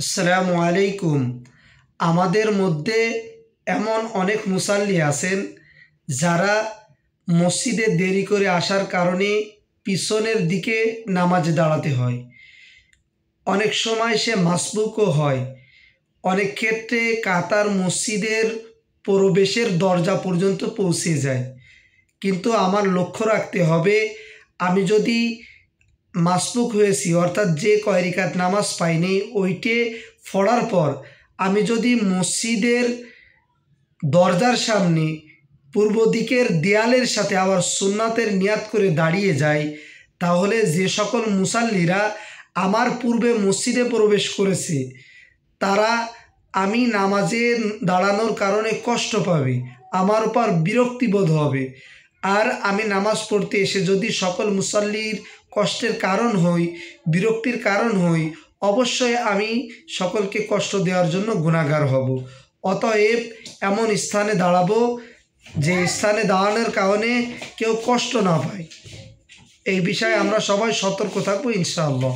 আসসালামু আলাইকুম। আমাদের মধ্যে এমন অনেক মুসাল্লি আছেন যারা মসজিদে দেরি করে আসার কারণে পিছনের দিকে নামাজে দাঁড়াতে হয়। অনেক সময় সে মাসবুকও হয়। অনেক ক্ষেত্রে কাতার মসজিদের প্রবেশের দরজা পর্যন্ত পৌঁছে যায়। কিন্তু আমার লক্ষ্য রাখতে হবে, আমি যদি মাসবুক হয়েছি অর্থাৎ যে কয় রিকাত নামাজ পাইনি ওইটে পড়ার পর আমি যদি মসজিদের দরজার সামনে পূর্ব দিকের দেয়ালের সাথে আবার সুন্নাতের নিয়াত করে দাঁড়িয়ে যাই, তাহলে যে সকল মুসাল্লিরা আমার পূর্বে মসজিদে প্রবেশ করেছে তারা আমি নামাজে দাঁড়ানোর কারণে কষ্ট পাবে, আমার উপর বিরক্তিবোধ হবে। আর আমি নামাজ পড়তে এসে যদি সকল মুসাল্লির কষ্টের কারণ হই, বিরক্তির কারণ হই, অবশ্যই আমি সকলকে কষ্ট দেওয়ার জন্য গুনাহগার হব। অতএব এমন স্থানে দাঁড়াবো যে স্থানে দাঁড়ানোর কারণে কেউ কষ্ট না পায়। এই বিষয়ে আমরা সবাই সতর্ক থাকবো ইনশাআল্লাহ।